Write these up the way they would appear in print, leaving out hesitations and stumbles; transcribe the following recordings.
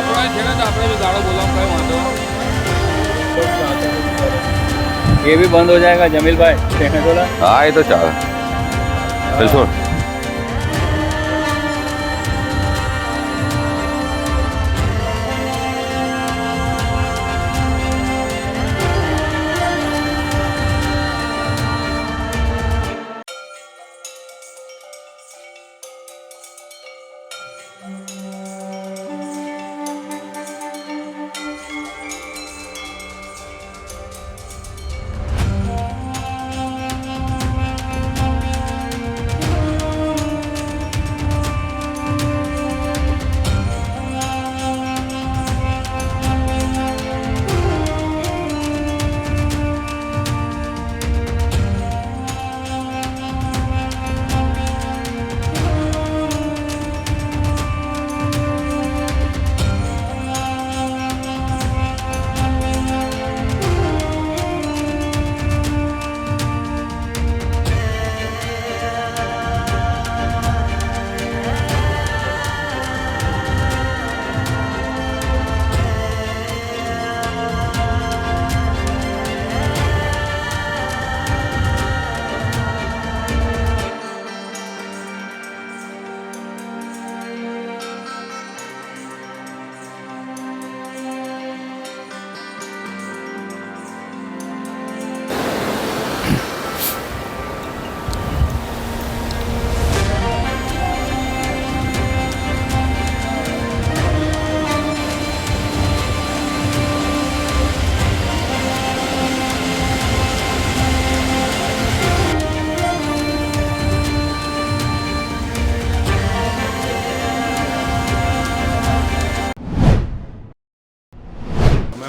આપણે છે ને તો આપણે भी गाड़ो बोला कहीं वांधो ये भी बंद हो जाएगा जमील भाई देखने बोला। हाँ ये तो चाल चल छोड़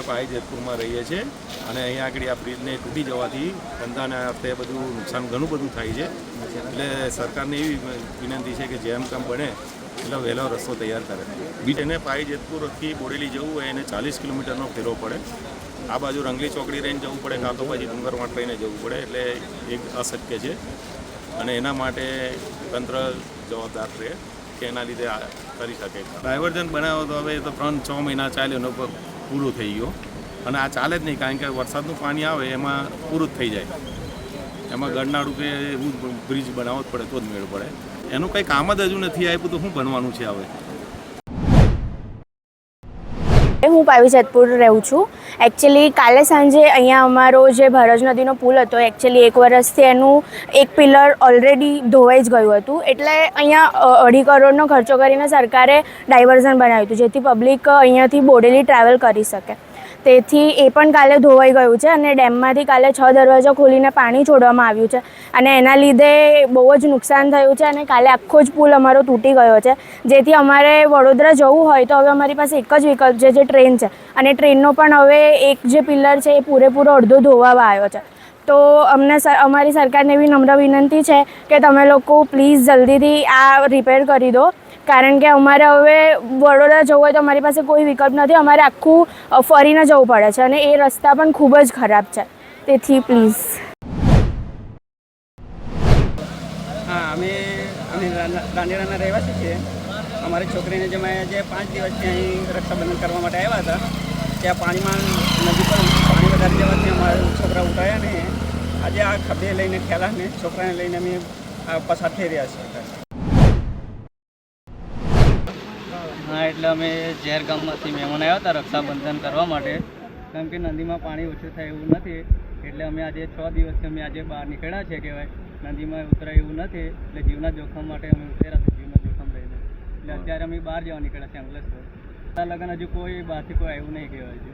પાઈ જેતપુરમાં રહીએ છીએ અને અહીંયા આગળ આ બ્રિજને તૂટી જવાથી ધંધાને અર્થે બધું નુકસાન ઘણું બધું થાય છે એટલે સરકારને એવી વિનંતી છે કે જેમ કામ બને એટલે વહેલો રસ્તો તૈયાર કરે બીજ એને પાઈ જેતપુરથી બોડેલી જવું હોય એને 40 કિલોમીટરનો ફેરો પડે આ બાજુ રંગલી ચોકડી રહીને જવું પડે કાં તો પછી ડુંગરવાટ રહીને જવું પડે એટલે એક અશક્ય છે અને એના માટે તંત્ર જવાબદાર રહે કે એના લીધે કરી શકે ડાયવર્ઝન બનાવો તો હવે તો 3-6 મહિના ચાલ્યો પૂરું થઈ ગયો અને આ ચાલે જ નહીં કારણ કે વરસાદનું પાણી આવે એમાં પૂરું જ થઈ જાય એમાં ગરનાળું કે એવું બ્રિજ બનાવવો જ પડે તો જ મેળ પડે એનું કંઈ કામ જ હજુ નથી આપ્યું તો શું બનવાનું છે હવે। હું પાવી જેતપુર રહું છું। એકચ્યુઅલી કાલે સાંજે અહીંયા અમારો જે ભરજ નદીનો પુલ હતો એકચ્યુઅલી 1 વર્ષથી એનું એક પિલર ઓલરેડી ધોવાઈ જ ગયું હતું એટલે અહીંયા 2.5 કરોડનો ખર્ચો કરીને સરકારે ડાયવર્ઝન બનાવ્યું હતું જેથી પબ્લિક અહીંયાથી બોડેલી ટ્રાવેલ કરી શકે તેથી એ પણ કાલે ધોવાઈ ગયું છે અને ડેમમાંથી કાલે 6 દરવાજા ખોલીને પાણી છોડવામાં આવ્યું છે અને એના લીધે બહુ જ નુકસાન થયું છે અને કાલે આખો જ પુલ અમારો તૂટી ગયો છે જેથી અમારે વડોદરા જવું હોય તો હવે અમારી પાસે એક જ વિકલ્પ છે જે ટ્રેન છે અને ટ્રેનનો પણ હવે એક જે પિલર છે એ પૂરેપૂરો અડધો ધોવાવા આવ્યો છે તો અમને અમારી સરકારને એવી નમ્ર વિનંતી છે કે તમે લોકો પ્લીઝ જલ્દીથી આ રિપેર કરી દો કારણ કે અમારે હવે વડોદરા જવું હોય તો અમારી પાસે કોઈ વિકલ્પ નથી અમારે આખું ફરીને જવું પડે છે અને એ રસ્તા પણ ખૂબ જ ખરાબ છે તેથી પ્લીઝ। હા અમે દાંડેરાના રહેવાસી છીએ અમારી છોકરીને જે 5 દિવસથી અહીં રક્ષાબંધન કરવા માટે આવ્યા હતા ત્યાં પાણીમાં નદી પર પાણી વધારે જવાથી અમારા છોકરા ઉઠાયા ને આજે આ ખભે લઈને ઠેલાને છોકરાને લઈને અમે પસાર થઈ રહ્યા છીએ। હા એટલે અમે ઝેર ગામમાંથી મહેમાન આવ્યા હતા રક્ષાબંધન કરવા માટે કેમ કે નદીમાં પાણી ઓછું થાય એવું નથી એટલે અમે આજે 6 દિવસથી અમે આજે બહાર નીકળ્યા છે કહેવાય નદીમાં ઉતરાય એવું નથી એટલે જીવના જોખમ માટે અમે ઉતર્યા છે જીવના જોખમ લઈને એટલે અત્યારે અમે બહાર જવા નીકળ્યા છે અંકલેશ્વર લગન હજુ કોઈ બહારથી કોઈ આવ્યું નહીં કહેવાય છે।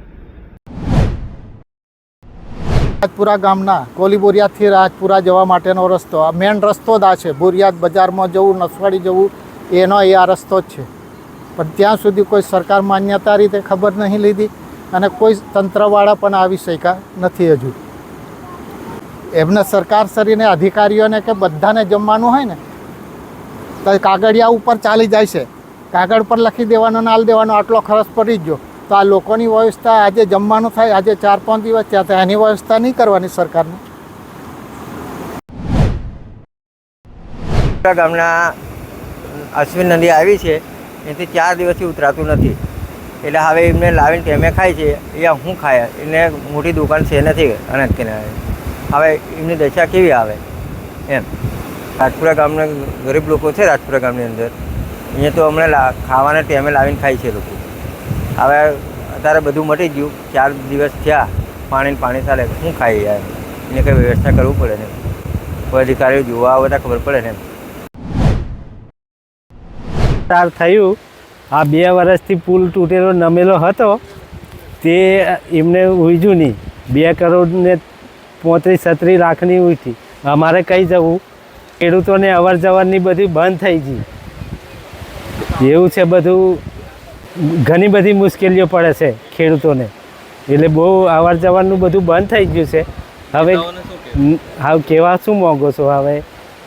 રાજપુરા ગામના કોલી બોરિયાદથી રાજપુરા જવા માટેનો રસ્તો આ મેન રસ્તો જ આ છે બોરિયાદ બજારમાં જવું નસવાડી જવું એનો એ આ રસ્તો જ છે પણ ત્યાં સુધી કોઈ સરકાર માન્યતા રીતે ખબર નહીં લીધી અને કોઈ તંત્રવાળા પણ આવી શક્યા નથી હજુ એમને સરકારશ્રીને અધિકારીઓને કે બધાને જમવાનું હોય ને તો કાગળિયા ઉપર ચાલી જાય છે કાગળ પર લખી દેવાનો નાલ દેવાનો આટલો ખર્ચ પડી ગયો તો આ લોકોની વ્યવસ્થા આજે જમવાનું થાય આજે 4-5 દિવસ ત્યાં તો એની વ્યવસ્થા નહીં કરવાની સરકારને। ગામના અશ્વિન નદી આવી છે એથી 4 દિવસથી ઉતરાતું નથી એટલે હવે એમને લાવીને ટેમે ખાય છે એ શું ખાય, એને મોટી દુકાન છે નથી અનાજ કિનારે, હવે એમની દશા કેવી આવે એમ. રાજપુરા ગામના ગરીબ લોકો છે, રાજપુરા ગામની અંદર અહીંયા તો હમણાં ખાવાના ટાઈમે લાવીને ખાય છે લોકો. હવે અત્યારે બધું મટી ગયું, 4 દિવસ થયા, પાણી ચાલે, શું ખાય યાર, એને કંઈ વ્યવસ્થા કરવું પડે ને, કોઈ અધિકારીઓ જોવા આવે તો ખબર પડે ને. થયું આ 2 વર્ષથી પુલ તૂટેલો નમેલો હતો તે એમને ઉજ્યું નહીં. 2 કરોડ ને 35-36 લાખની ઉઠી. અમારે કઈ જવું, ખેડૂતોને અવર જવરની બધી બંધ થઈ ગઈ. એવું છે બધું, ઘણી બધી મુશ્કેલીઓ પડે છે ખેડૂતોને, એટલે બહુ અવર જવરનું બધું બંધ થઈ ગયું છે. હવે કહેવા શું માગો છો? હવે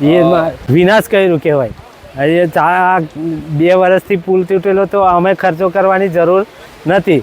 એ વિનાશ કર્યું કહેવાય. હવે 2 વર્ષથી પુલ તૂટેલો તો અમે ખર્ચો કરવાની જરૂર નથી.